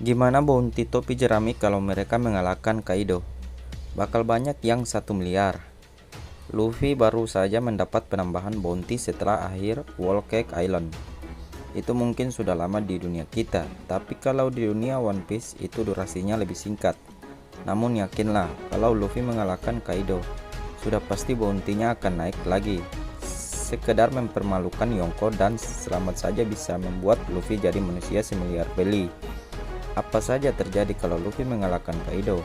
Gimana bounty topi jerami kalau mereka mengalahkan Kaido? Bakal banyak yang 1 miliar. Luffy baru saja mendapat penambahan bounty setelah akhir Whole Cake Island. Itu mungkin sudah lama di dunia kita, tapi kalau di dunia One Piece itu durasinya lebih singkat. Namun yakinlah, kalau Luffy mengalahkan Kaido, sudah pasti bounty-nya akan naik lagi. Sekedar mempermalukan Yonko dan selamat saja bisa membuat Luffy jadi manusia 1 miliar beli. Apa saja terjadi kalau Luffy mengalahkan Kaido?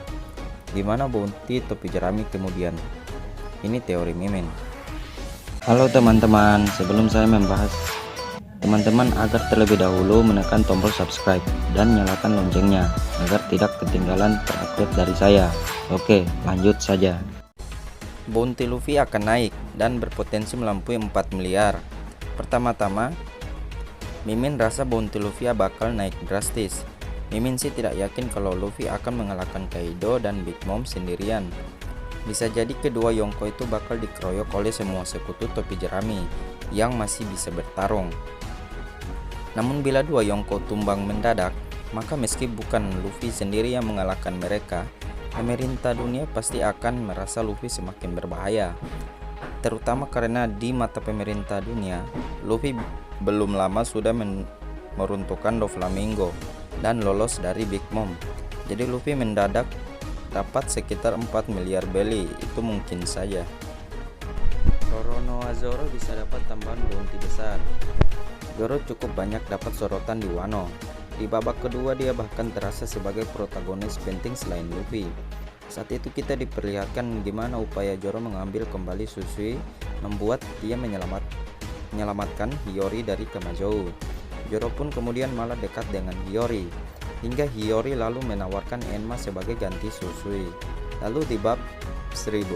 Gimana bounty topi jerami kemudian? Ini teori Mimin. Halo teman-teman, sebelum saya membahas, teman-teman agar terlebih dahulu menekan tombol subscribe dan nyalakan loncengnya agar tidak ketinggalan terupdate dari saya. Oke, lanjut saja. Bounty Luffy akan naik dan berpotensi melampaui 4 miliar. Pertama-tama, Mimin rasa bounty Luffy bakal naik drastis. Mimin sih tidak yakin kalau Luffy akan mengalahkan Kaido dan Big Mom sendirian. Bisa jadi kedua Yonko itu bakal dikeroyok oleh semua sekutu topi jerami yang masih bisa bertarung. Namun bila dua Yonko tumbang mendadak, maka meski bukan Luffy sendiri yang mengalahkan mereka, pemerintah dunia pasti akan merasa Luffy semakin berbahaya. Terutama karena di mata pemerintah dunia, Luffy belum lama sudah meruntuhkan Doflamingo dan lolos dari Big Mom. Jadi Luffy mendadak dapat sekitar 4 miliar beli, itu mungkin saja. Roronoa Zoro bisa dapat tambahan bounty besar. Zoro cukup banyak dapat sorotan di Wano. Di babak kedua dia bahkan terasa sebagai protagonis penting selain Luffy. Saat itu kita diperlihatkan gimana upaya Zoro mengambil kembali Susui membuat dia menyelamatkan Hiyori dari Kamajou. Zoro pun kemudian malah dekat dengan Hiyori, hingga Hiyori lalu menawarkan Enma sebagai ganti Susui. Lalu di bab 1000,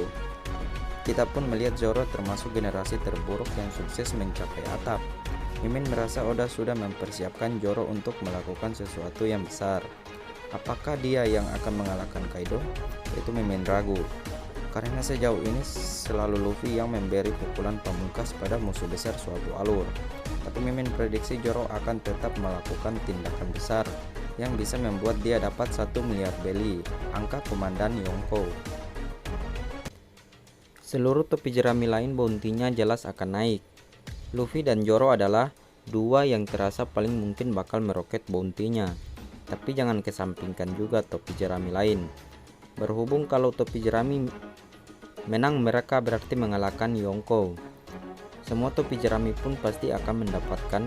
kita pun melihat Zoro termasuk generasi terburuk yang sukses mencapai atap. Mimin merasa Oda sudah mempersiapkan Zoro untuk melakukan sesuatu yang besar. Apakah dia yang akan mengalahkan Kaido? Itu Mimin ragu, karena sejauh ini selalu Luffy yang memberi pukulan pamungkas pada musuh besar suatu alur. Tapi Mimin prediksi Zoro akan tetap melakukan tindakan besar yang bisa membuat dia dapat 1 miliar beli, angka komandan Yonko. Seluruh topi jerami lain bounty-nya jelas akan naik. Luffy dan Zoro adalah dua yang terasa paling mungkin bakal meroket bounty-nya. Tapi jangan kesampingkan juga topi jerami lain. Berhubung kalau topi jerami menang, mereka berarti mengalahkan Yonko. Semua topi jerami pun pasti akan mendapatkan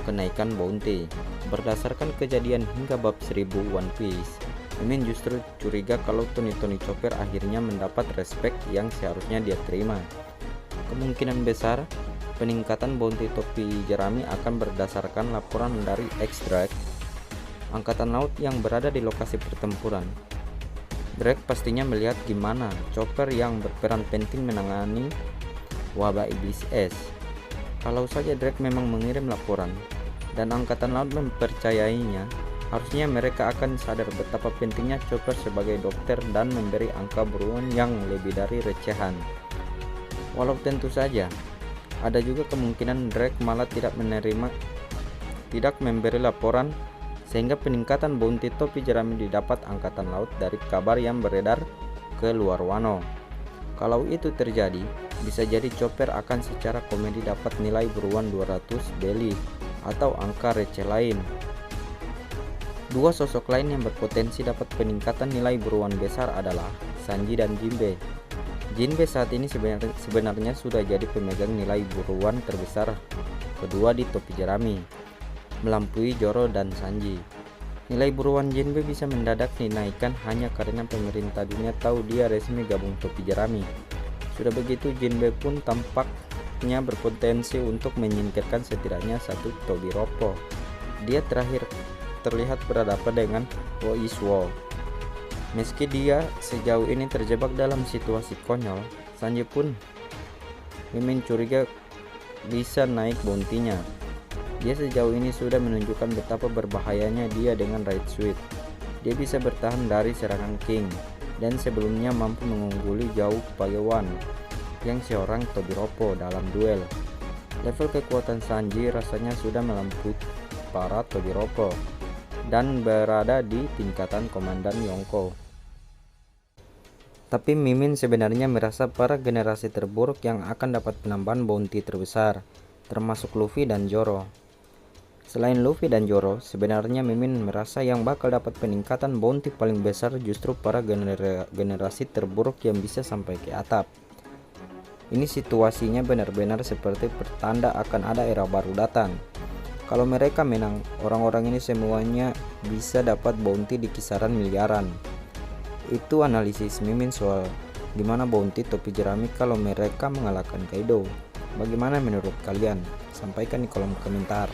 kenaikan bounty. Berdasarkan kejadian hingga bab 1000 One Piece, Mimin justru curiga kalau Tony Chopper akhirnya mendapat respect yang seharusnya dia terima. Kemungkinan besar peningkatan bounty topi jerami akan berdasarkan laporan dari X-Drake, angkatan laut yang berada di lokasi pertempuran. Drake pastinya melihat gimana Chopper yang berperan penting menangani wabah iblis es. Kalau saja Drake memang mengirim laporan dan angkatan laut mempercayainya, harusnya mereka akan sadar betapa pentingnya Chopper sebagai dokter dan memberi angka buruan yang lebih dari recehan. Walau tentu saja ada juga kemungkinan Drake malah tidak memberi laporan, sehingga peningkatan bounty topi jerami didapat angkatan laut dari kabar yang beredar ke luar Wano. Kalau itu terjadi, bisa jadi Chopper akan secara komedi dapat nilai buruan 200 beli atau angka receh lain. Dua sosok lain yang berpotensi dapat peningkatan nilai buruan besar adalah Sanji dan Jinbe. Jinbe saat ini sebenarnya sudah jadi pemegang nilai buruan terbesar kedua di topi jerami, melampaui Zoro dan Sanji. Nilai buruan Jinbe bisa mendadak dinaikkan hanya karena pemerintah dunia tahu dia resmi gabung topi jerami. Sudah begitu, Jinbe pun tampaknya berpotensi untuk menyingkirkan setidaknya satu Tobi Roppo. Dia terakhir terlihat berhadapan dengan Woiswo. Meski dia sejauh ini terjebak dalam situasi konyol, Sanji pun Mimin curiga bisa naik bounty-nya. Dia sejauh ini sudah menunjukkan betapa berbahayanya dia dengan Right Sweet. Dia bisa bertahan dari serangan King, dan sebelumnya mampu mengungguli jauh Pagawan yang seorang Tobi Roppo dalam duel. Level kekuatan Sanji rasanya sudah melampaui para Tobi Roppo. dan berada di tingkatan komandan Yonko. Tapi Mimin sebenarnya merasa para generasi terburuk yang akan dapat penambahan bounty terbesar, termasuk Luffy dan Zoro. Selain Luffy dan Zoro, sebenarnya Mimin merasa yang bakal dapat peningkatan bounty paling besar justru para generasi terburuk yang bisa sampai ke atap. Ini situasinya benar-benar seperti pertanda akan ada era baru datang. Kalau mereka menang, orang-orang ini semuanya bisa dapat bounty di kisaran miliaran. Itu analisis Mimin soal gimana bounty topi jerami kalau mereka mengalahkan Kaido. Bagaimana menurut kalian? Sampaikan di kolom komentar.